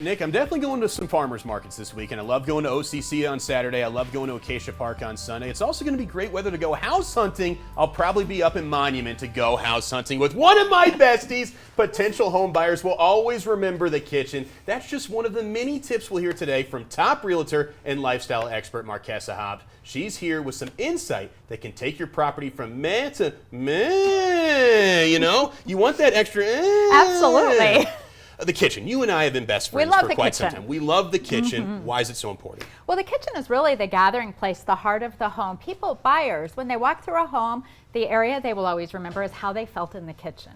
Nick, I'm definitely going to some farmers markets this week, and I love going to OCC on Saturday. I love going to Acacia Park on Sunday. It's also going to be great weather to go house hunting. I'll probably be up in Monument to go house hunting with one of my besties. Potential home buyers will always remember the kitchen. That's just one of the many tips we'll hear today from top realtor and lifestyle expert Marquesa Hobbs. She's here with some insight that can take your property from meh to meh. You know, you want that extra Absolutely. The kitchen. You and I have been best friends for quite some time. We love the kitchen. Mm-hmm. Why is it so important? Well, the kitchen is really the gathering place, the heart of the home. People, buyers, when they walk through a home, the area they will always remember is how they felt in the kitchen.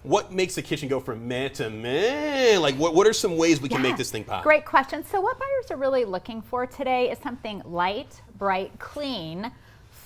What makes the kitchen go from meh to meh? Like, what are some ways we can make this thing pop? Great question. So what buyers are really looking for today is something light, bright, clean,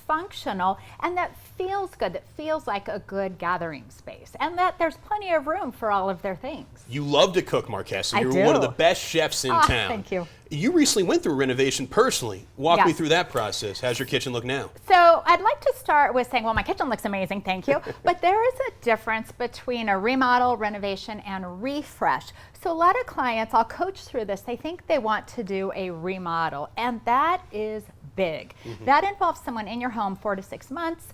functional, and that feels good, that feels like a good gathering space, and that there's plenty of room for all of their things. You love to cook, Marquesa. You're I do. One of the best chefs in town. Thank you. You recently went through a renovation personally. Walk me through that process. How's your kitchen look now? So I'd like to start with saying, well, my kitchen looks amazing, thank you. But there is a difference between a remodel, renovation, and refresh. So a lot of clients, I'll coach through this, they think they want to do a remodel, and that is big. Mm-hmm. That involves someone in your home 4 to 6 months.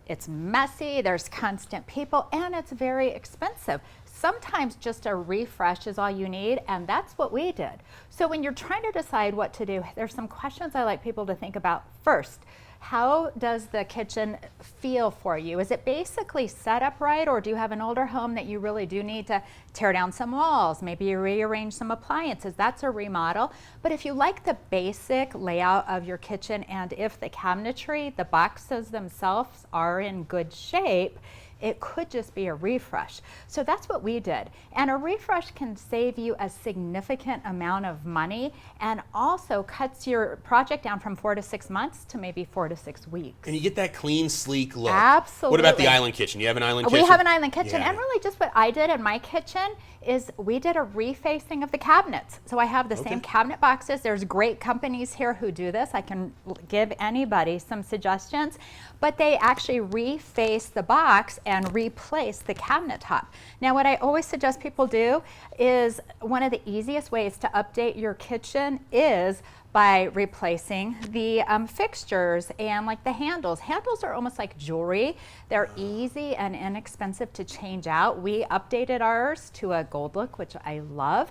It's messy, there's constant people, and it's very expensive. Sometimes just a refresh is all you need, and that's what we did. So when you're trying to decide what to do, there's some questions I like people to think about. First, how does the kitchen feel for you? Is it basically set up right, or do you have an older home that you really do need to tear down some walls, maybe rearrange some appliances? That's a remodel. But if you like the basic layout of your kitchen, and if the cabinetry, the boxes themselves are in good shape, it could just be a refresh. So that's what we did. And a refresh can save you a significant amount of money, and also cuts your project down from 4 to 6 months to maybe 4 to 6 weeks. And you get that clean, sleek look. Absolutely. What about the island kitchen? You have an island kitchen? We have an island kitchen. And really just what I did in my kitchen is we did a refacing of the cabinets. So I have the same cabinet boxes. There's great companies here who do this. I can give anybody some suggestions. But they actually reface the box and replace the cabinet top. Now what I always suggest people do is, one of the easiest ways to update your kitchen is by replacing the fixtures and like the handles. Handles are almost like jewelry. They're easy and inexpensive to change out. We updated ours to a gold look, which I love.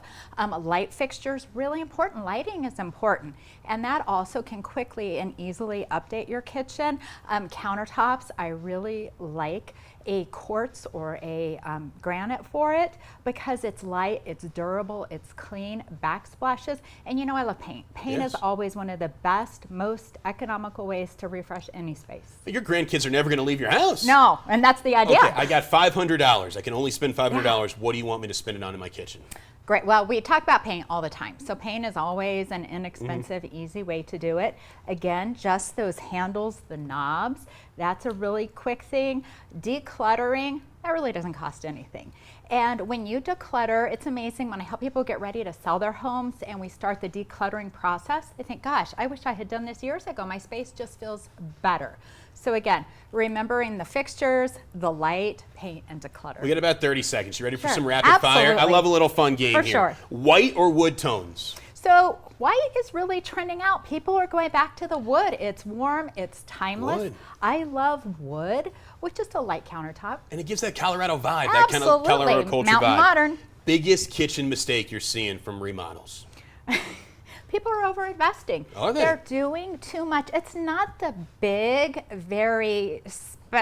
Light fixtures, really important. Lighting is important. And that also can quickly and easily update your kitchen. Countertops, I really like a quartz or a granite for it, because it's light, it's durable, it's clean, backsplashes, and you know I love paint. Paint is always one of the best, most economical ways to refresh any space. Your grandkids are never going to leave your house. No, and that's the idea. Okay, I got $500. I can only spend $500. What do you want me to spend it on in my kitchen? Great. Well, we talk about paint all the time. So paint is always an inexpensive, easy way to do it. Again, just those handles, the knobs, that's a really quick thing. Decluttering, that really doesn't cost anything. And when you declutter, it's amazing when I help people get ready to sell their homes and we start the decluttering process, they think, gosh, I wish I had done this years ago. My space just feels better. So again, remembering the fixtures, the light, paint, and declutter. We got about 30 seconds. You ready for some rapid fire? I love a little fun game here. For sure. White or wood tones? So white is really trending out. People are going back to the wood. It's warm, it's timeless. Wood. I love wood with just a light countertop. And it gives that Colorado vibe, Absolutely. that kind of Colorado culture Mountain vibe. modern. Biggest kitchen mistake you're seeing from remodels? People are over-investing. Are they? They're doing too much. It's not the big, very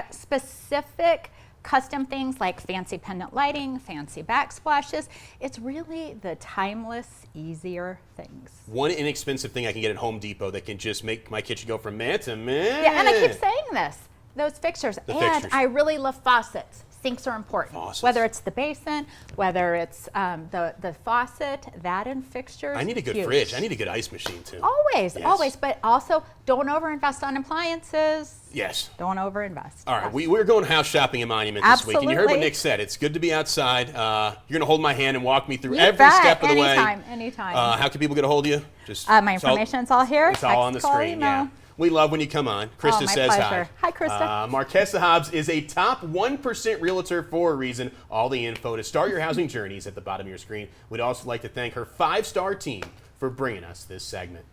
specific custom things like fancy pendant lighting, fancy backsplashes. It's really the timeless, easier things. One inexpensive thing I can get at Home Depot that can just make my kitchen go from meh to meh. Yeah, and I keep saying this, those fixtures. Fixtures. I really love faucets. Sinks are important. Faucets. Whether it's the basin, whether it's the faucet, that and fixtures. I need a good fridge. I need a good ice machine too. Always, always. But also, don't overinvest on appliances. Yes. Don't overinvest. All right, we're going house shopping in Monument this week, and you heard what Nick said. It's good to be outside. You're going to hold my hand and walk me through every step of the way. Anytime. How can people get a hold of you? My information's all here. It's all on the screen. Yeah. We love when you come on. Krista my says pleasure. hi. Hi, Krista. Marquesa Hobbs is a top 1% realtor for a reason. All the info to start your housing journeys at the bottom of your screen. We'd also like to thank her 5-star team for bringing us this segment.